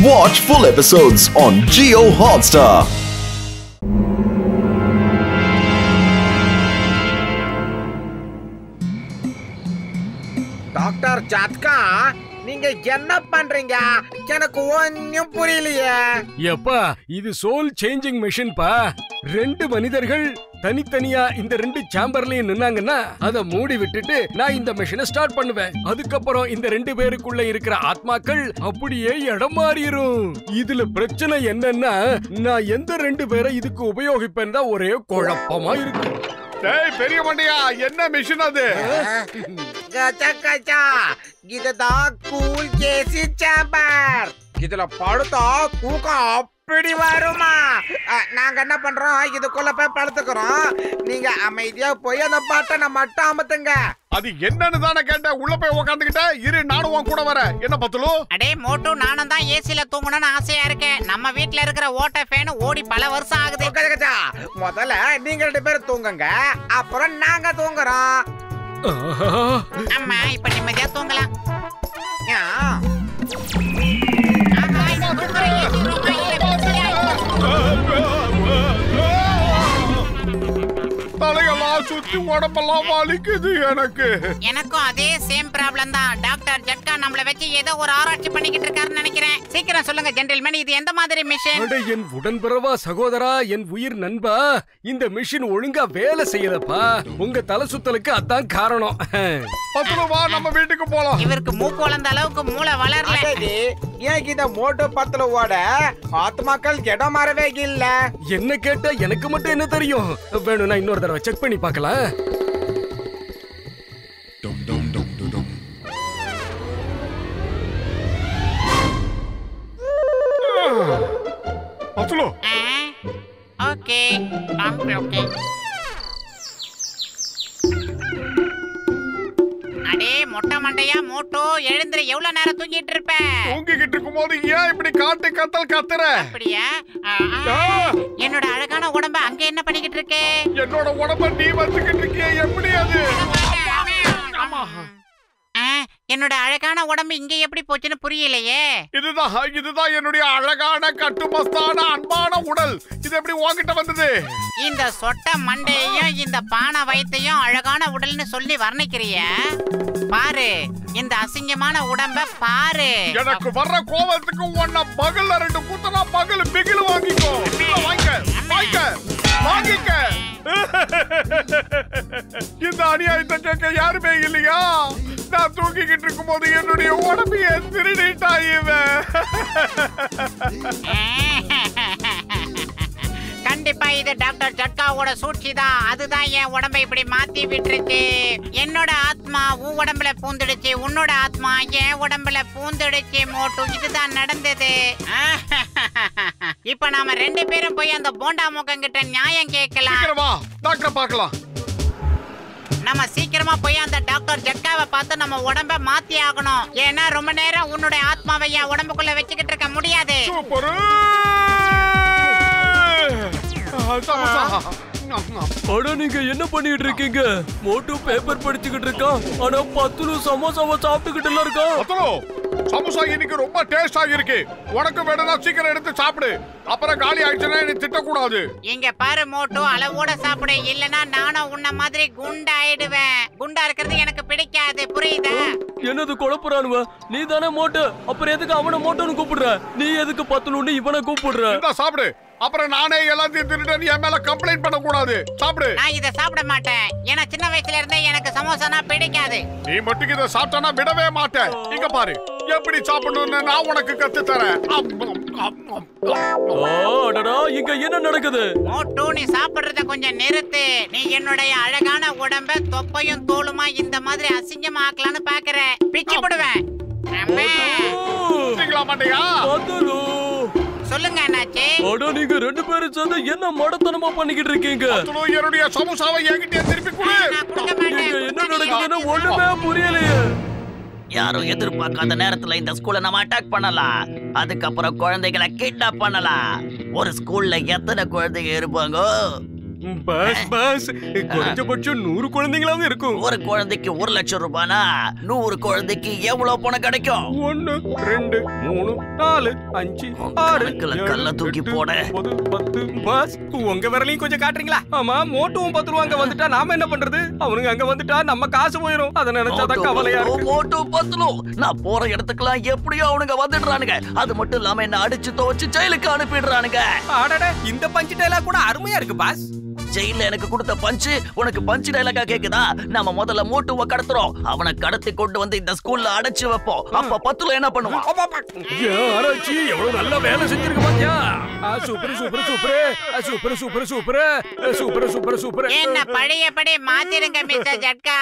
Watch full episodes on Jio Hotstar. Doctor Jatka, நீங்க என்ன பண்றீங்க? எனக்கு ஒன்னும் புரியலையே. எப்பா, இது சோல் சேஞ்சிங் மெஷின் பா. ரெண்டு மனிதர்கள் தனித்தனியா இந்த ரெண்டு சேம்பர்லயும் நின்னாங்கன்னா அத மூடி விட்டுட்டு நான் இந்த மெஷினை ஸ்டார்ட் பண்ணுவேன். அதுக்கப்புறம் இந்த ரெண்டு பேருக்குள்ள இருக்கிற ஆத்மாக்கள் அப்படியே இடம் மாறிடும். இதுல பிரச்சனை என்னன்னா, நான் எந்த ரெண்டு பேரை இதுக்கு உபயோகிப்பேன் தான் ஒரே குழப்பமா இருக்கு. டேய் பெரிய மண்டையா, என்ன மிஷின் அது? கச்சா கச்சா, இதுதான் கூல் கேசி சேம்பர். இதுல படுத்தா தூக்கம் அப்படி வருமா? நாங்க என்ன பண்றோம், இதுக்குள்ள போய் படுத்துக்கிறோம். நீங்க அமைதியா போய் அந்த பட்டனை மட்டும் அமுத்துங்க. அது என்னன்னு தானே கேட்டேன். உள்ள போய் உக்காந்துக்கிட்ட இரு, நானும் உன் கூட வரேன். என்ன பத்துலு? அடே மோட்டு, நானும் தான் ஏசில தூங்கணும்னு ஆசையா இருக்கேன். நம்ம வீட்ல இருக்கிற ஓட்ட ஃபேன் ஓடி பல வருஷம் ஆகுது. கச்சா கச்சா, முதல்ல நீங்க ரெண்டு பேரும் தூங்குங்க, அப்புறம் நாங்க தூங்குறோம். அம்மா, இப்ப நிம்மதியா தூங்கலாம். தலையெல்லாம் சுத்தி உடம்பெல்லாம் வலிக்குது எனக்கு. எனக்கும் அதே சேம் ப்ராப்ளம் தான். டாக்டர் ஜட்கா நம்மள வச்சு ஏதோ ஒரு ஆராய்ச்சி பண்ணிக்கிட்டு இருக்காருன்னு நினைக்கிறேன். சீக்கிரம் சொல்லுங்க ஜென்டில்மேன், இது எந்த மாதிரி மிஷின்? அட என் உடன்பிறவா சகோதரா, என் உயிர் நண்பா, இந்த மிஷின் ஒழுங்கா வேலை செய்யலப்பா. உங்க தலை சுத்தலுக்கு அதான் காரணம். பத்துலு வா, நம்ம வீட்டுக்கு போலாம். இவருக்கு மூக்கு வளர்ந்த அளவுக்கு மூளை வளரல. ஏன் இத மோட்டு பத்துல ஆத்மாக்கள் இடம் மாறவே இல்ல? என்ன கேட்டா எனக்கு மட்டும் என்ன தெரியும்? வேணும்னா இன்னொரு தடவை செக் பண்ணி பார்க்கலாம். பத்துலு ஓகே ஓகே. அடே மொட்டை மண்டையா, மோட்டோ எழுந்திர. எவ்வளவு நேரம் தூங்கிட்டு இருப்ப? தூங்கிக்கிட்டு இருக்கும் போது ஏன் இப்படி காட்டு கத்தல் கத்துற? அப்படியா? என்னோட அழகான உடம்ப அங்க என்ன பண்ணிக்கிட்டு இருக்கே? என்னோட உடம்ப நீ வந்துகிட்டு இருக்கிய, எப்படி அது? என்னோட அழகான உடம்பு இங்க எப்படி போச்சுன்னு புரியலையே. இதுதான் என்னுடைய அழகான கட்டுமஸ்தான அன்பான உடல். இது எப்படி உன்கிட்ட வந்தது? இந்த சொட்ட மண்டையையும் இந்த பானை வயித்தையும் அழகான உடல்னு சொல்லி வர்ணிக்கிறிய? பாரு, இந்த அசிங்கமான உடம்ப பாரு. எனக்கு வர்ற கோபத்துக்கு உன்ன பகல்ல ரெண்டு குத்தனா பகல் பிகில் வாங்கிக்கோ. வாங்கிக்க. இந்த அநியாயத்தை கேட்க யாருமே இல்லையா? நான் தூங்கிக்கிட்டு இருக்கும் போது என்னுடைய உடம்பையே திருடிட்டா இவன். கண்டிப்பா இது டாக்டர் ஜட்காவோட சூழ்ச்சி தான். அதுதான் என் உடம்பை இப்படி மாத்தி விட்டுருச்சு. என்னோட ஆத்மா உன் உடம்புல பூந்துடுச்சு, உன்னோட ஆத்மா என் உடம்புல பூந்துடுச்சு. மோட்டு, இதுதான் நடந்தது. இப்ப நாம ரெண்டு பேரும் போய் அந்த போண்டா முகம் கிட்ட நியாயம் கேட்கலாம். டாக்டர் பார்க்கலாம். நம்ம சீக்கிரமா போய் அந்த டாக்டர் ஜட்காவை பார்த்து நம்ம உடம்ப மாத்தி ஆகணும். ஏன்னா ரொம்ப நேரம் உன்னோட ஆத்மாவை என் உடம்புக்குள்ள வச்சுக்கிட்டு இருக்க முடியாது. அட, நீங்க என்ன பண்ணிட்டு இருக்கீங்க? மோட்டு பேப்பர் படிச்சுக்கிட்டு இருக்கான், ஆனா பத்துலு சமோசாவை சாப்பிட்டுக்கிட்டு எல்லாம் இருக்கான். பத்துலு, சமோசா இன்னைக்கு ரொம்ப டேஸ்டா இருக்கு. உனக்கு வேணும்னா சீக்கிரம் எடுத்து சாப்பிடு. அப்புறம் காலி ஆயிடுச்சுன்னா நீ திட்டக்கூடாது. இங்க பாரு மோட்டு, அளவோட சாப்பிடு, இல்லனா நானும் உன்ன மாதிரி குண்டா ஆயிடுவேன். குண்டா இருக்கிறது எனக்கு பிடிக்காது, புரியுதா? என்னது குழப்பறானுவ? நீ தானே மோட்டு, அப்புறம் எதுக்கு அவனை மோட்டுன்னு கூப்பிடுற? நீ எதுக்கு பத்துலுன்னு இவனை கூப்பிடுற? சாப்பிடு. அப்புறம் நானே எல்லாத்தையும் திருட்டு என் மேல கம்ப்ளைண்ட் பண்ண கூடாது. சாப்பிடு. நான் இத சாப்பிட மாட்டேன். ஏன்னா சின்ன வயசுல இருந்தே எனக்கு சமோசானா பிடிக்காது. நீ மட்டும் இத சாப்பிட்டனா விடவே மாட்டேன். இங்க பாரு, எப்படி சாப்பிடணும்னு நான் உனக்கு கத்து தரேன். இங்க என்ன நடக்குது? மோட்டு, நீ சாப்பிடுறத கொஞ்சம் நிறுத்து. நீ என்னுடைய அழகான உடம்ப தொப்பையும் தோலுமா இந்த மாதிரி அசிங்கமா ஆக்கலான்னு பாக்குற. பிச்சு போடுவேன். சொல்லுங்க அண்ணாச்சி. அட, நீங்க ரெண்டு பேரும் சேர்ந்து என்ன மடத்தனமா பண்ணிக்கிட்டு இருக்கீங்க? என்னுடைய சமோசாவை என்கிட்ட திருப்பி கொடு. என்ன நடக்குதுன்னு ஒண்ணுமே புரியலையே. யாரும் எதிர்பார்க்காத நேரத்துல இந்த ஸ்கூலை நம்ம அட்டாக் பண்ணலாம். அதுக்கப்புறம் குழந்தைகளை கிட்னாப் பண்ணலாம். ஒரு ஸ்கூல்ல எத்தனை குழந்தைங்க இருப்பாங்க? பாஸ் பாஸ் குறைஞ்சபட்சம் 100 குழந்தைங்களாவது இருக்கும். ஒரு குழந்தைக்கு 1 லட்சம் ரூபானா 100 குழந்தைக்கு எவ்வளவு பணம் கிடைக்கும்? 1 2 3 4 5 6 கல்ல தூக்கி போட 10 பாஸ் உங்க விரலையும் கொஞ்சம் காட்டுறீங்களா? ஆமா மோட்டுவும் 10 ரூபா அங்க வந்துட்டா நாம என்ன பண்றது? அவனுங்க அங்க வந்துட்டா நம்ம காசு போயிடும். அத நினைச்சாதான் கவலையா இருக்கு. மோட்டு பத்துலு நான் போற இடத்துக்குலாம் எப்படியோ அவனுங்க வந்துடுறானுங்க. அது மட்டும் இல்லாம என்ன அடிச்சு துவச்சு ஜெயிலுக்கு அனுப்பிடுறானுங்க. அடடே இந்த பஞ்ச் டைலாக் கூட அருமையா இருக்கு பாஸ். ஜெயில எனக்கு கொடுத்த பஞ்சு உனக்கு பஞ்சு டைலாக்கா கேக்குதா? நாம முதல்ல மோட்டுவை கடத்துறோம். அவனை கடத்தி கொண்டு வந்து இந்த ஸ்கூல்ல அடைச்சு வைப்போம். அப்ப பத்துல என்ன பண்ணுவான்? ஆராய்ச்சி எவ்வளவு நல்ல வேலை செஞ்சிருக்க பாத்தியா? Super super super super super super super super super. என்ன பழையபடி மாத்திருங்க மிஸ்டர் ஜட்கா.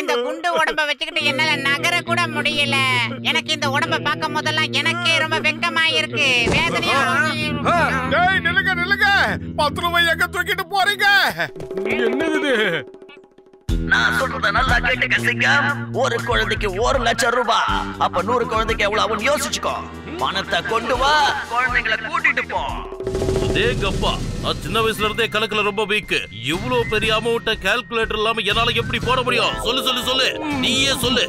இந்த குண்டு உடம்ப வச்சுக்கிட்டு என்னால நகர கூட முடியல. எனக்கு இந்த உடம்ப பார்க்கும் போதெல்லாம் எனக்கே ரொம்ப வெக்கமா இருக்கு, வேதனையா. டேய் நில்லுங்க நில்லுங்க, 10 ரூபாய் எங்க தூக்கிட்டு போறீங்க? என்னது? நான் சொல்றத நல்லா கேட்டுக்க சிங்கம். ஒரு குழந்தைக்கு 1 லட்சம் ரூபாய். அப்ப 100 குழந்தைக்கு எவ்வளவு யோசிச்சுக்கோ. பணத்தை கொண்டு வா, குழந்தைகளை கூட்டிட்டு போ. டேங்கப்பா, நான் சின்ன வயசுல இருந்தே கணக்குல ரொம்ப வீக். இவ்வளவு பெரிய அமௌண்ட்ட கால்குலேட்டர் இல்லாம என்னால எப்படி போட முடியும்? சொல்லு சொல்லு சொல்லு, நீயே சொல்லு.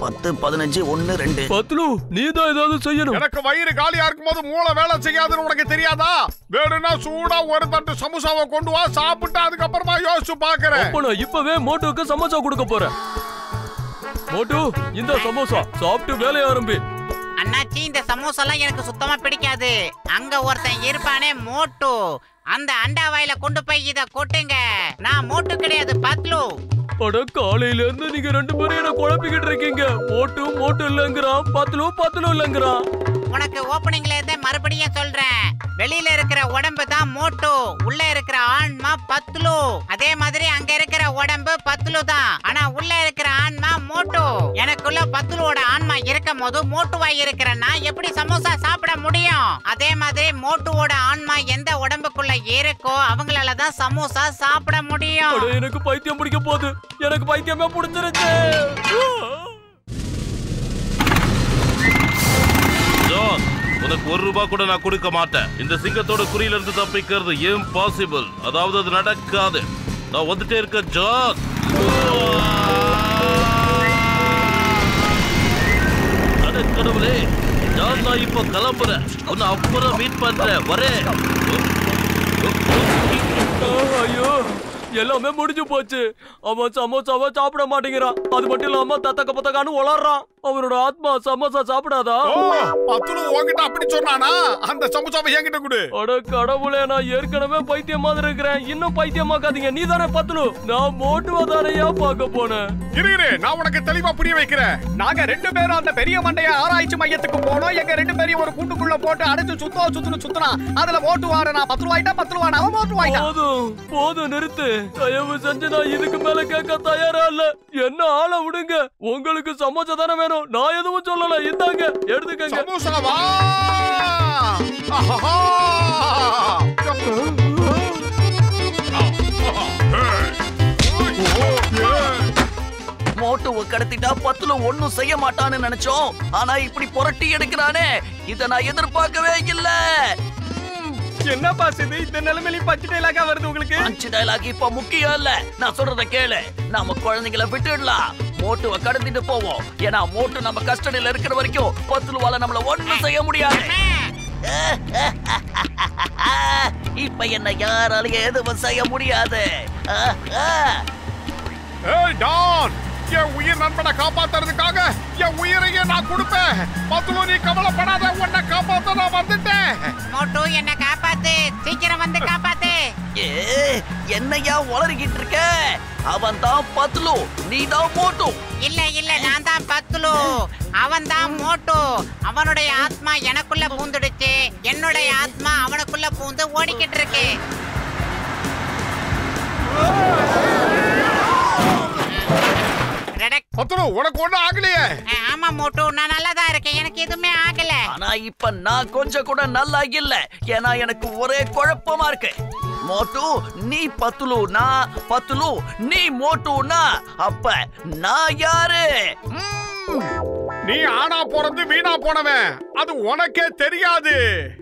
10 15 1 2. பத்லு நீ தான் ஏதாவது செய்யணும். எனக்கு வயிறு காலியா இருக்கும்போது மூளை வேலை செய்யாதுன்னு உனக்கு தெரியாதா? வேணும்னா சூடா ஒரு தட்டு சமோசாவை கொண்டு வா, சாப்பிட்டு அதுக்கப்புறமா யோசிச்சு பாக்குறேன். அப்ப நான் இப்பவே மோட்டுக்கு சமோசா கொடுக்க போறேன். மோட்டு இந்த சமோசா சாப்பிட்டு வேலைய ஆரம்பி. அண்ணாச்சி இந்த சமோசாலாம் எனக்கு சுத்தமா பிடிக்காது. அங்க ஒருத்தன் இருப்பானே மோட்டு, அந்த அண்டா வாயில கொண்டு போய் இத கொட்டுங்க. நான் மோட்டு கிடையாது பத்லு. அட காலையில இருந்து நீங்க 2 பேரும் என்ன குழப்பிக்கிட்டு இருக்கீங்க. மோட்டு மோட்டு இல்லங்கறான், பத்லு பத்லு இல்லங்கறான். உனக்கு ஓபனிங்ல இருந்தே மறுபடியும் சொல்றேன், வெளியில இருக்கிற உடம்பு தான் மோட்டு, உள்ள இருக்கிற ஆன்மா பத்லு. அதே மாதிரி அங்க இருக்கிற உடம்பு பத்லு தான், ஆனா உள்ள இருக்கிற ஆன்மா மோட்டு. எனக்குள்ள பத்லுவோட ஆன்மா இருக்கும் போது மோட்டுவா இருக்கிற நான் எப்படி சமோசா சாப்பிட முடியும்? அதே மாதிரி மோட்டுவோட ஆன்மா எந்த உடம்புக்குள்ள இருக்கோ அவங்களால தான் சமோசா சாப்பிட முடியும். அட எனக்கு பைத்தியம் பிடிக்க போகுது. எனக்கு பைத்தியமே பிடிச்சிருச்சு. ஜான், உனக்கு 1 ரூபாய் கூட நான் கொடுக்க மாட்டேன். இந்த சிங்கத்தோட குறியில இருந்து தப்பிக்கிறது இம்பாசிபிள். அதாவது அது நடக்காது. நான் வந்துட்டே இருக்க ஜான். கடவுளே ஜான், நான் இப்ப கிளம்புறேன். உன்னை அப்புறம் மீட் பண்றேன். வரேன். ஐயோ எல்லாமே முடிஞ்சு போச்சு. அவன் சமோசாவை சாப்பிட மாட்டேங்கிறான். அது மட்டும் இல்லாம தத்தக்க பத்தக்கான்னு உளறான். அவனோட ஆத்மா சமோசா சாப்பிடாதா? பத்லு உன்கிட்ட அப்படி சொன்னானா? அந்த சமோசாவை என்கிட்ட கொடு. அட கடவுளே, நான் ஏற்கனவே பைத்தியம் மாதிரி இருக்கிறேன். இன்னும் பைத்தியமாக்காதீங்க. நீ தானே பத்லு, நான் மோட்டுவா தானையா பார்க்க போனேன். இரு நான் உனக்கு தெளிவா புரிய வைக்கிறேன். நாங்க 2 பேரும் அந்த பெரிய மண்டைய ஆராய்ச்சி மையத்துக்கு போனோம். எங்க 2 பேரையும் ஒரு கூண்டுக்குள்ள போட்டு அடைச்சு சுத்துனா அதுல ஓட்டுவாரு. நான் 10 ரூபாய்ட்டா 10 ரூபாய் அவன் ஓட்டுவாய்ட்டா. போதும் போதும் நிறுத்து. தயவு செஞ்சு நான் இதுக்கு மேல கேட்க தயாரா இல்ல. என்ன ஆள விடுங்க. உங்களுக்கு சமோசா தானே வேணும். நான் எதுவும் சொல்லல. இந்தாங்க எடுத்துக்கங்க. சமோசாவா? மோட்டுவை கடத்திட்டா பத்துல ஒண்ணும் செய்ய மாட்டான்னு நினைச்சோம். ஆனா இப்படி புரட்டி எடுக்கிறானே, இத நான் எதிர்பார்க்கவே இல்ல. என்ன பாஸ் இது? இந்த நிலைமையில பஞ்சு டைலாக்கா வருது உங்களுக்கு? பஞ்சு டைலாக் இப்ப முக்கியம் இல்ல. நான் சொல்றத கேளு. நாம குழந்தைகளை விட்டுடலாம். மோட்டுவை கடத்திட்டு போவோம். ஏன்னா மோட்டு நம்ம கஸ்டடியில இருக்கிற வரைக்கும் பத்துலுவால நம்மள ஒண்ணும் செய்ய முடியாது. இப்ப என்ன யாராலையும் எதுவும் செய்ய முடியாது. ஏய் டான், என் உயிர் நண்பனை காப்பாத்துறதுக்காக என் உயிரையே நான் கொடுப்பேன். பத்லு நீ கவலைப்படாத, உன்னை காப்பாத்த நான் வந்துட்டேன். மோட்டு என்ன காப்பாத்து, சீக்கிரம் வந்து காப்பாத்து. என்னையா உளறிக்கிட்டு இருக்க? அவன் தான் பத்லு, நீ தான் மோட்டு. இல்ல நான் தான் பத்லு, அவன் தான் மோட்டு. அவனுடைய ஆத்மா எனக்குள்ள பூந்துடுச்சு, என்னுடைய ஆத்மா அவனுக்குள்ள பூந்து ஓடிக்கிட்டு இருக்கு. பத்லு உனக்கு ஒண்ணும் ஆகலையே? ஆமா மோட்டு, நான் நல்லா தான் இருக்கேன். எனக்கு எதுவுமே ஆகல. ஆனா இப்ப நான் கொஞ்சம் கூட நல்லா இல்ல. ஏன்னா எனக்கு ஒரே குழப்பமா இருக்கு. மோட்டு நீ பத்லு, நான் பத்லு நீ மோட்டுனா அப்ப நான் யாரு? நீ ஆனா பிறந்து வீணா போனவன், அது உனக்கே தெரியாது.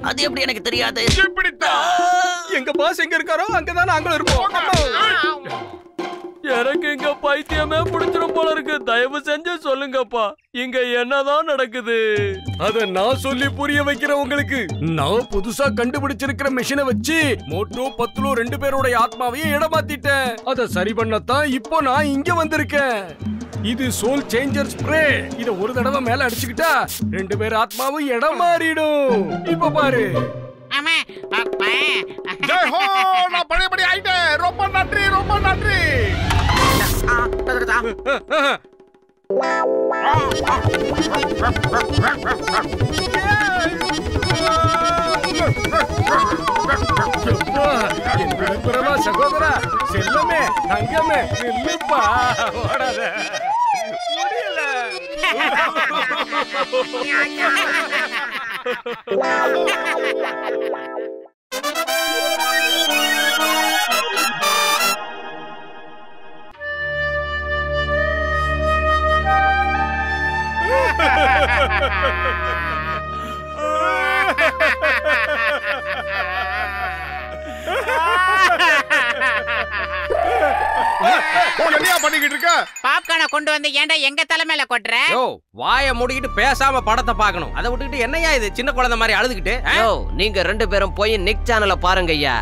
அது எப்படி எனக்கு தெரியாது? இப்படித்தான். எங்க பாஸ் எங்க இருக்காரோ அங்கதான் நாங்களும் இருப்போம். எனக்கு இங்க பைத்தியமே பிடிச்சிரும் போல இருக்கு. தயவு செஞ்சு சொல்லுங்கப்பா, இங்க என்னதான் நடக்குது? அத நான் சொல்லி புரிய வைக்கிறேன் உங்களுக்கு. நான் புதுசா கண்டுபிடிச்சிருக்கிற மிஷினை வச்சு மோட்டோ பத்துலோ 2 பேரோட ஆத்மாவையும் இடமாத்திட்டேன். அத சரி பண்ணத்தான் இப்போ நான் இங்க வந்திருக்கேன். இது சோல் சேஞ்சர் ஸ்ப்ரே. இத ஒரு தடவை மேல அடிச்சுக்கிட்டா 2 பேர் ஆத்மாவும் இடம் மாறிடும். இப்ப பாரு. ஜெய் ஹோ, நான் பழையபடி ஆயிட்டேன். ரொம்ப நன்றி, ரொம்ப நன்றி. சகோதரா, செல்லமே, தங்கமே, நில்லுப்பா, ஓடாத. முடியல. என்னையா பண்ணிக்கிட்டு இருக்க? பாப்கார்னை கொண்டு வந்து ஏன்டா எங்க தலைமையில கொட்டுற? யோ, வாயை மூடிக்கிட்டு பேசாம படத்தை பார்க்கணும். அதை விட்டுக்கிட்டு என்னையா இது சின்ன குழந்தை மாதிரி அழுதுகிட்டு? யோ, நீங்க 2 பேரும் போய் நிக் சேனலை பாருங்க ஐயா.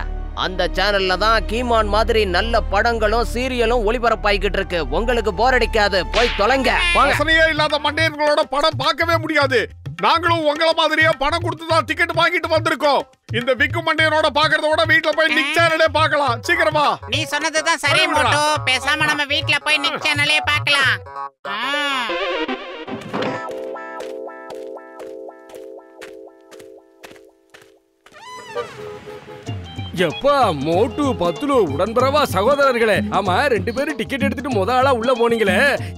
அந்த சேனல்ல தான் கீமான் மாதிரி நல்ல படங்களும் சீரியலும் ஒளிபரப்பாயிக்கிட்டு இருக்கு. உங்களுக்கு போர் அடிக்காது, போய் தொலைங்க. வாசனையே இல்லாத மண்டையர்களோட படம் பார்க்கவே முடியாது. நாங்களும் உங்கள மாதிரியே பணம் கொடுத்து தான் டிக்கெட் வாங்கிட்டு வந்திருக்கோம். இந்த விக்கு மண்டையனோட பாக்குறத விட வீட்ல போய் நிக் சேனலே பார்க்கலாம். சீக்கிரமா. நீ சொன்னதுதான் சரி மோட்டோ. பேசாம நம்ம வீட்ல போய் நிக் சேனலே பார்க்கலாம். எப்பா மோட்டு பத்துலு உடன்பிறவா சகோதரர்களே, ஆமா 2 பேரும் டிக்கெட் எடுத்துட்டு முத ஆளா உள்ள போனீங்களே,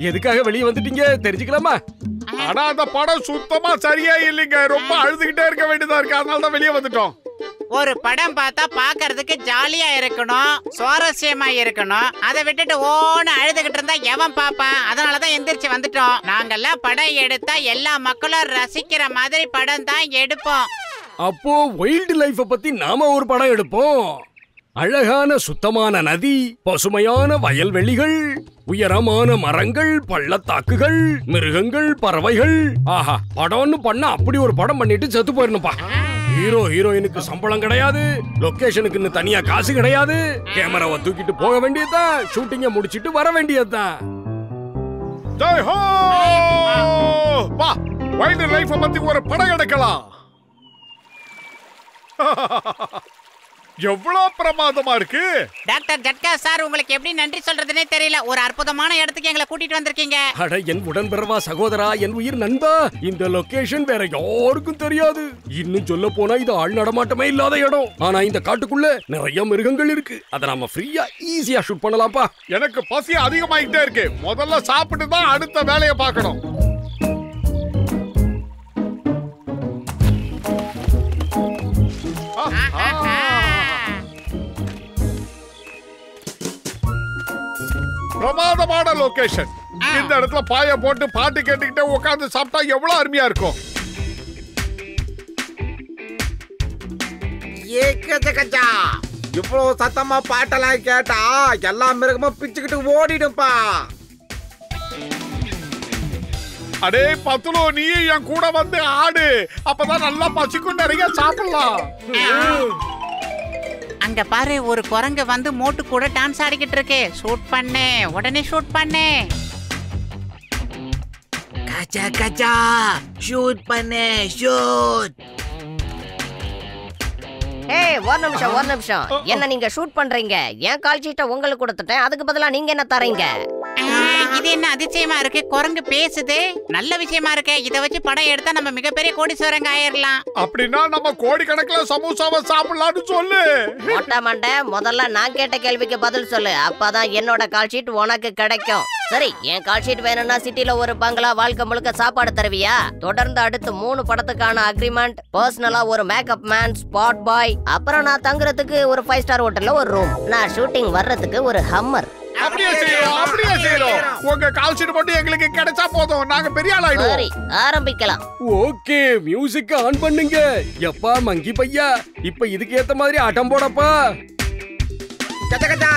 எதுக்காக வெளியே வந்துட்டீங்க தெரிஞ்சுக்கலாமா? ஆனா அந்த படம் சுத்தமா சரியா இல்லைங்க. ரொம்ப அழுதுகிட்டே இருக்க வேண்டியதா இருக்கு. அதனால தான் வெளியே வந்துட்டோம். ஒரு படம் பார்த்தா பாக்குறதுக்கு ஜாலியா இருக்கணும், சுவாரஸ்யமா இருக்கணும். அதை விட்டுட்டு ஓன்னு அழுதுகிட்டு இருந்தா எவன் பாப்பான்? அதனாலதான் எந்திரிச்சு வந்துட்டோம். நாங்கெல்லாம் படம் எடுத்தா எல்லா மக்களும் ரசிக்கிற மாதிரி படம் தான் எடுப்போம். அப்போ வைல்ட் லைஃப் பத்தி நாம ஒரு படம் எடுப்போம். அழகான சுத்தமான நதி, பசுமையான வயல்வெளிகள், உயரமான மரங்கள், பள்ளத்தாக்குகள், மிருகங்கள், பறவைகள். ஆஹா, படம்னு பண்ண அப்படி ஒரு படம் பண்ணிட்டு செத்து போயிடணும்பா. ஹீரோ ஹீரோயினுக்கு சம்பளம் கிடையாது, லொகேஷனுக்கு தனியா காசு கிடையாது. கேமராவை தூக்கிட்டு போக வேண்டியதுதான், ஷூட்டிங்க முடிச்சிட்டு வர வேண்டியதுதான். ஜெய் ஹோ! வா, வைல்ட் லைஃப் பத்தி ஒரு படம் எடுக்கலாம். எவ்வளவு பிரமாதமா இருக்கு. டாக்டர் ஜட்கா சார், உங்களுக்கு எப்படி நன்றி சொல்றதுனே தெரியல. ஒரு அற்புதமான இடத்துக்கு எங்களை கூட்டிட்டு வந்திருக்கீங்க. அட என் உடன்பிறவா சகோதரா, என் உயிர் நண்பா, இந்த லொகேஷன் வேற யாருக்கும் தெரியாது. இன்னும் சொல்ல போனா இது ஆள் நடமாட்டமே இல்லாத இடம். ஆனா இந்த காட்டுக்குள்ள நிறைய மிருகங்கள் இருக்கு. அத நாம ஃப்ரீயா ஈஸியா ஷூட் பண்ணலாம்ப்பா. எனக்கு பசி அதிகமாயிட்டே இருக்கு. முதல்ல சாப்பிட்டு தான் அடுத்த வேலையை பார்க்கணும். பிரமாதமான லொகேஷன். இந்த இடத்துல பாய போட்டு பாட்டு கேட்டுக்கிட்டே உட்கார்ந்து சாப்பிட்டா எவ்வளவு அருமையா இருக்கும். இவ்வளவு சத்தமா பாட்டெல்லாம் கேட்டா எல்லா மிருகமும் பிச்சுக்கிட்டு ஓடிடும்பா. அடே பத்துலோ, நீ என் கூட வந்து ஆடு. அப்பதான் நல்லா பசிக்கும், நிறைய சாப்பிடலாம். அங்க பாரு, ஒரு குரங்கு வந்து மோட்டு கூட டான்ஸ் ஆடிக்கிட்டு இருக்கு. ஷூட் பண்ணு, உடனே ஷூட் பண்ணு. கச்சா கச்சா, ஷூட் பண்ணு, ஷூட். ஏய், ஒரு நிமிஷம். என்ன நீங்க ஷூட் பண்றீங்க? என் கால் சீட்டை உங்களுக்கு கொடுத்துட்டேன், அதுக்கு பதிலா நீங்க என்ன தரீங்க? இது என்ன அதிசயமா இருக்கு? குரங்கு பேசுது. நல்ல விஷயமா இருக்கு. இத வச்சு படம் எடுத்தா நம்ம மிகப்பெரிய கோடீஸ்வரங்க ஆயிரலாம். அப்படின்னா நம்ம கோடிக்கணக்கில் சமோசாவை சாப்பிடலாம்னு சொல்லு. மொட்டை மண்டை, முதல்ல நான் கேட்ட கேள்விக்கு பதில் சொல்லு. அப்பதான் என்னோட கால் சீட் உனக்கு கிடைக்கும். சரி, என் கால் ஷீட் வேணும்னா சிட்டில ஒரு பங்களா, வாழ்க்கை முழுக்க சாப்பாடு தருவியா? தொடர்ந்து அடுத்து 3 படத்துக்கான அக்ரிமெண்ட், பர்சனலா ஒரு மேக்கப் மேன், ஸ்பாட் பாய், அப்புறம் நான் தங்குறதுக்கு ஒரு 5 ஸ்டார் ஹோட்டல்ல ஒரு ரூம், நான் ஷூட்டிங் வர்றதுக்கு ஒரு ஹம்மர். அப்படியே செய்யறோம். உங்க கால் ஷீட் மட்டும் எங்களுக்கு கிடைச்சா போதும், நாங்க பெரிய ஆள் ஆயிடுவோம். சரி, ஆரம்பிக்கலாம். ஓகே, மியூசிக் ஆன் பண்ணுங்க. எப்பா மங்கி பையா, இப்ப இதுக்கு ஏத்த மாதிரி ஆட்டம் போடப்பா. கச்சா கச்சா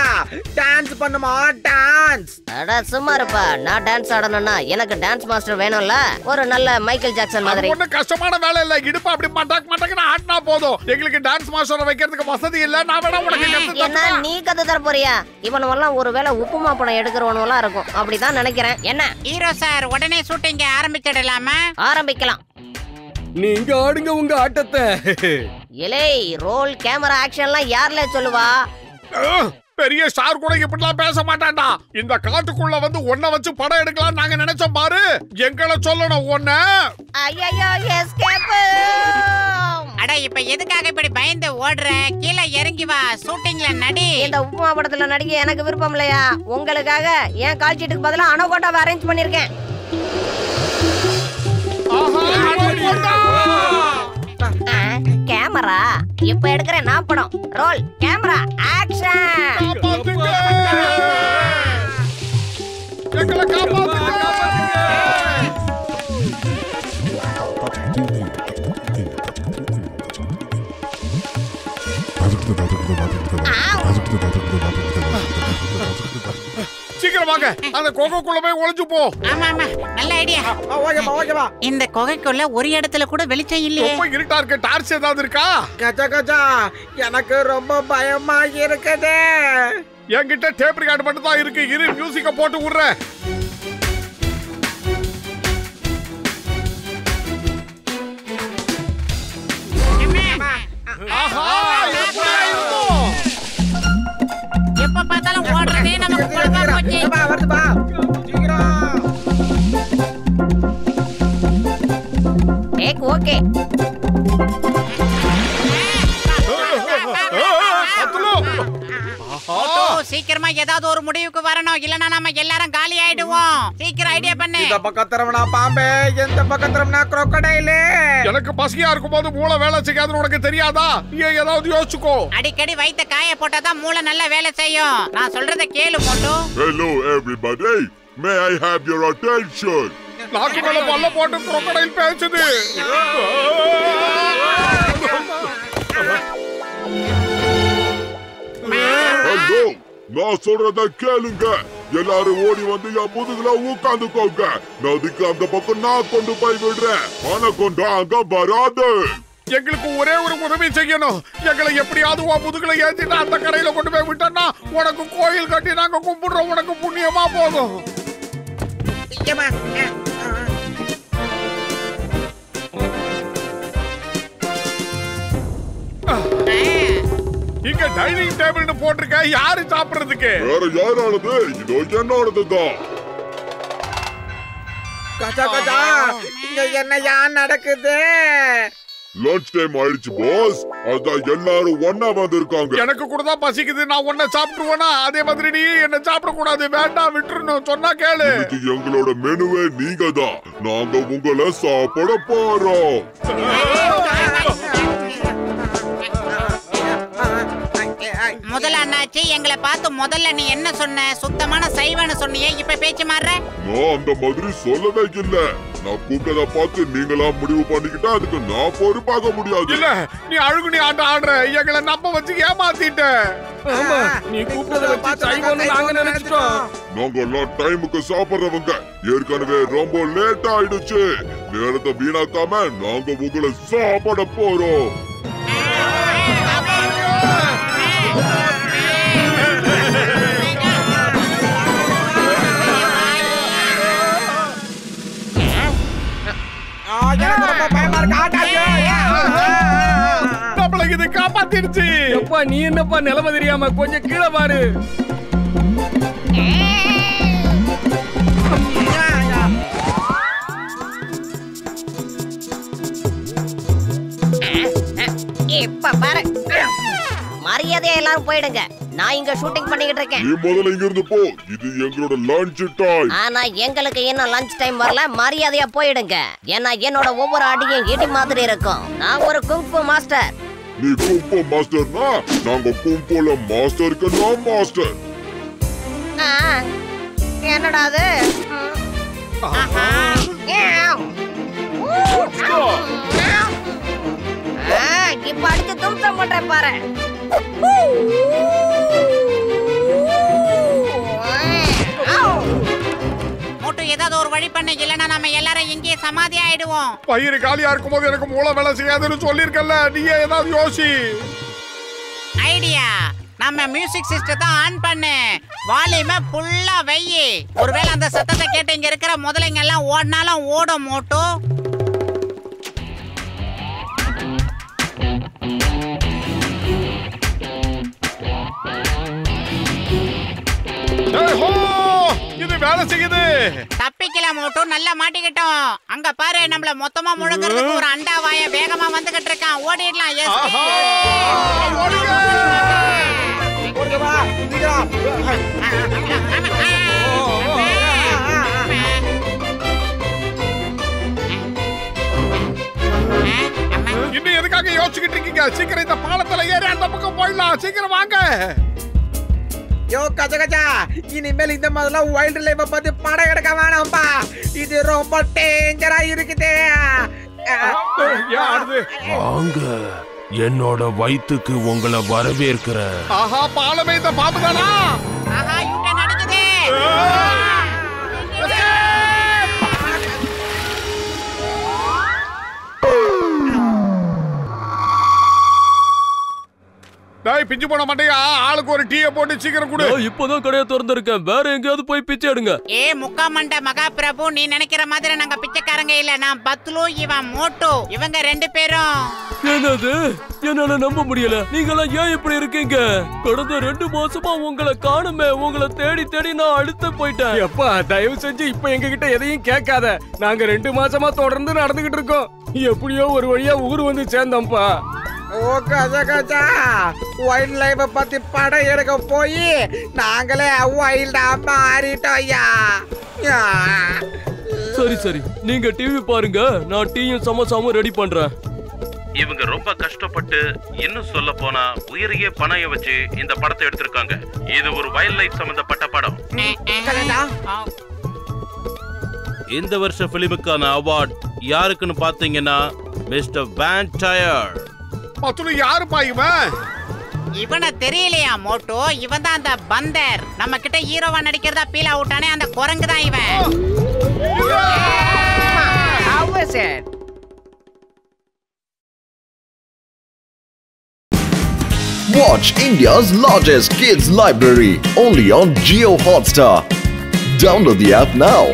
டான்ஸ் பண்ணுமா, டான்ஸ். அட சும்மா இருப்பா. நான் டான்ஸ் ஆடணும்னா எனக்கு டான்ஸ் மாஸ்டர் வேணும்ல, ஒரு நல்ல மைக்கேல் ஜாக்சன் மாதிரி. ஒன்னும் கஷ்டமான வேலை இல்ல. இடுப்பு அப்படி மட்டக்குன்னு ஆட்டினா போதும். எங்களுக்கு டான்ஸ் மாஸ்டர் வைக்கிறதுக்கு வசதி இல்ல. நான் வேணா உனக்கு கத்து என்ன நீ கத்து தர போறியா? இவனெல்லாம் ஒருவேளை உப்புமா படம் எடுக்கிறவனெல்லாம் இருக்கும், அப்படிதான் நினைக்கிறேன். என்ன ஹீரோ சார், உடனே ஷூட்டிங்க ஆரம்பிச்சிடலாமா? ஆரம்பிக்கலாம். நீங்க ஆடுங்க உங்க ஆட்டத்தை. இலே, ரோல் கேமரா ஆக்ஷன்லாம் யார்ல சொல்லுவா? பெரிய ஸ்டார் கூட இப்படிலாம் பேச மாட்டான்டா. இந்த காட்டுக்குள்ள வந்து ஒன்ன வச்சு படம் எடுக்கலாம் நாங்க நினைச்சோம் பாரு. எங்களை சொல்லணும் ஒன்ன. ஐயோ, எஸ்கேப். அட, இப்ப எதுக்காக இப்படி பயந்து ஓடுற? கீழே இறங்கி வா, ஷூட்டிங்ல நடி. இந்த உப்புமா படத்துல நடிக்க எனக்கு விருப்பம் இல்லையா? உங்களுக்காக என் கால் ஷீட்டுக்கு பதிலா அனகோண்டாவை அரேஞ்ச் பண்ணிருக்கேன். கேமரா இப்ப எடுக்கிறேன் நான் படம். Role camera action. சீக்கிரம் வாங்க, அந்த கொகைக்குள்ள போய் ஒளிஞ்சு போ. ஆமா ஆமா, நல்ல ஐடியா. ஓகேவா. இந்த கொகைக்குள்ள ஒரு இடத்துல கூட வெளிச்சம் இல்லையே. ரொம்ப இருட்டா இருக்கு. டார்ச் ஏதாவது இருக்கா? கச்சா கச்சா எனக்கு ரொம்ப பயமா இருக்குது. என்கிட்ட டேப் ரெக்கார்ட் மட்டும் தான் இருக்கு. இரு, மியூசிக்க போட்டு விடுறேன். எப்ப பார்த்தாலும் ஓடுறதே நமக்கு பொழப்பா போச்சு. வருதுப்பா, சீக்கிரம். Take okay. சீக்கிரமா ஏதாவது ஒரு முடிவுக்கு வரணும், இல்லனா நாம எல்லாரும் காலி ஆயிடுவோம். சீக்கிரம் ஐடியா பண்ணு. இந்த பக்கம் திரும்பினா பாம்பே, எந்த பக்கம் திரும்பினா crocodile. எனக்கு பசியா இருக்கும் போது மூளை வேலை செய்யாதுன்னு உனக்கு தெரியாதா? நீ ஏதாவது யோசிச்சுக்கோ. அடிக்கடி வயித்த காய போட்டாதான் மூளை நல்ல வேலை செய்யும். நான் சொல்றத கேளு மோட்டு. Hello everybody, may I have your attention? நாக்கு மேல பல்ல போட்டு crocodile பேசுது. Hello, நான் சொல்றத கேளுங்க. எல்லாரும் ஓடி வந்து என் முதுகுல உட்காந்துக்கோங்க. நதிக்கு அந்த பக்கம் நான் கொண்டு போய் விடுறேன். அனகொண்டா அங்க வராது. எங்களுக்கு ஒரே ஒரு உதவி செய்யணும். எங்களை எப்படியாவது உன் முதுகுல ஏத்திட்டு அந்த கடையில கொண்டு போய் விட்டோம்னா உனக்கு கோயில் கட்டி நாங்க கும்பிடுறோம். உனக்கு புண்ணியமா போகும். இங்க டைனிங் டேபிள்னு போட்டிருக்க. யாரு சாப்பிடுறதுக்கு? வேற யாரானது? இதோ என்னோடதுதான். கச்சா கச்சா இங்க என்னையா நடக்குது? லஞ்ச் டைம் ஆயிடுச்சு பாஸ். அதான் எல்லாரும் ஒண்ணா வந்திருக்காங்க. எனக்கு கூட தான் பசிக்குது. நான் ஒன்ன சாப்பிட்டுருவேனா? அதே மாதிரி நீ என்ன சாப்பிட கூடாது. வேண்டாம், விட்டுறணும். சொன்னா கேளு. இது எங்களோட மெனுவே நீங்க தான். நாங்க உங்களை சாப்பிட போறோம். முதல்ல அண்ணாச்சி, எங்களை பார்த்து முதல்ல நீ என்ன சொன்ன? சுத்தமான சைவன்னு சொன்னியே, இப்ப பேச்சு மாறுற? நான் அந்த மாதிரி சொல்லவே இல்ல. நான் கூப்பிட்டத பார்த்து நீங்களா முடிவு பண்ணிக்கிட்டா அதுக்கு நான் பொறுப்பாக முடியாது. இல்ல, நீ அழுகுனி ஆட்டம் ஆடுற. எங்களை நம்ப வச்சு ஏமாத்திட்ட. ஆமா, நீ கூப்பிட்டத வச்சு சைவம்னு நாங்க நினைச்சிட்டோம். நாங்க எல்லாம் டைமுக்கு சாப்பிடுறவங்க. ஏற்கனவே ரொம்ப லேட் ஆயிடுச்சு. நேரத்தை வீணாக்காம நாங்க உங்களை சாப்பிட போறோம். நம்மள இது காப்பாத்திடுச்சு. எப்பா நீ என்னப்பா நிலைமை தெரியாம கொஞ்சம் கீழே பாரு. இப்ப பாரு, மரியாதையா எல்லாரும் போயிடுங்க. நான் இங்க ஷூட்டிங் பண்ணிக்கிட்டு இருக்கேன். நீ முதல்ல இங்க இருந்து போ. இது எங்களோட லஞ்ச் டைம். ஆனா எங்களுக்கு இன்னும் லஞ்ச் டைம் வரல. மரியாதையா போயிடுங்க. ஏன்னா என்னோட ஒவ்வொரு அடியும் இடி மாதிரி இருக்கும். நான் ஒரு குங்ஃபு மாஸ்டர். நீ குங்ஃபு மாஸ்டர்னா நாங்க குங்ஃபுல மாஸ்டருக்கு நான் மாஸ்டர். என்னடா அது? இப்ப அடிச்சு தும்சம் பண்றேன் பாரு. மோட்டு ஏதாவது ஒரு வழி பண்ண, இல்லனா நம்ம எல்லாரும் இங்கே சமாதி ஆயிடுவோம். பயிர் காலியா இருக்கும்போது எனக்கு மூளை வேலை செய்யாதுன்னு சொல்லிருக்கல, நீயே ஏதாவது யோசி. ஐடியா, நம்ம மியூசிக் சிஸ்டத்தை ஆன் பண்ணு, வால்யூமை ஃபுல்லா வை. ஒருவேளை அந்த சத்தத்தை கேட்டு இங்க இருக்கிற முதலைங்க எல்லாம் ஓடினாலும் ஓடும் மோட்டு. இது வேலை செய்யுது. தப்பிக்கல மோட்டு, நல்லா மாட்டிக்கிட்டோம். அங்க பாரு, நம்மள மொத்தமா முழுங்குறதுக்கு ஒரு அண்டா வாய வேகமா வந்துகிட்டு இருக்கான். ஓடிடலாம். இன்னும் எதுக்காக யோசிச்சுக்கிட்டு இருக்கீங்க? சீக்கிரம் இந்த பாலத்துல ஏறி அந்த பக்கம் போயிடலாம். சீக்கிரம் வாங்க. யோ கஜா கஜா, இனிமேல் இந்த மாதிரிலாம் வைல்ட் லைஃப் பத்தி படம் எடுக்க வேணாம்பா. இது ரொம்ப டேஞ்சரா இருக்குது. வாங்க, என்னோட வயித்துக்கு உங்களை வரவேற்கிறேன். ஆஹா, பாலமே இந்த பாம்பு தானா? ஆஹா, யூட்டன் அடிக்குது. டேய் பிஞ்சு போன மாட்டேயா, ஆளுக்கு ஒரு டீயை போட்டு சீக்கிரம் கொடு. இப்போதான் கடையை திறந்திருக்கேன். வேற எங்கேயாவது போய் பிச்சை எடுங்க. முக்கா மண்ட மகா பிரபு, நீ நினைக்கிற மாதிரி நாங்க பிச்சைக்காரங்க இல்ல. நான் பத்லு, இவன் மோட்டு. இவங்க ரெண்டு பேரும். என்னது? என்னால நம்ப முடியல. நீங்களாம் ஏன் இப்படி இருக்கீங்க? கடந்த 2 மாசமா உங்களை காணுமே. உங்களை தேடி தேடி நான் அழுத்து போயிட்டேன். எப்பா, தயவு செஞ்சு இப்ப எங்க கிட்ட எதையும் கேட்காத. நாங்க 2 மாசமா தொடர்ந்து நடந்துகிட்டு இருக்கோம். எப்படியோ ஒரு வழியா ஊர் வந்து சேர்ந்தோம்ப்பா. ஓ கஜா கஜா, வைல்ட் லைஃப் பத்தி படம் எடுக்க போய் நாங்களே வைல்டா மாறிட்டோம்யா. சரி சரி, நீங்க டிவி பாருங்க, நான் டீயும் சமோசாவும் ரெடி பண்றேன். இவங்க ரொம்ப கஷ்டப்பட்டு, இன்னும் சொல்ல போனா உயிரையே பணைய வச்சு இந்த படத்தை எடுத்திருக்காங்க. இது ஒரு வைல்ட் லைஃப் சம்பந்தப்பட்ட படம். இந்த வருஷ பிலிமுக்கான அவார்ட் யாருக்குன்னு பாத்தீங்கன்னா மிஸ்டர் வேண்டயர். பத்துலு யாருப்பா இவன்? இவனை தெரியலையா மோட்டோ? இவன் தான் அந்த பந்தர். நம்ம கிட்ட ஹீரோவா நடிக்கிறதா பீல் அவுட்டானே அந்த குரங்கு தான் இவன். How is it? Watch India's largest kids library only on Jio Hotstar. Download the app now.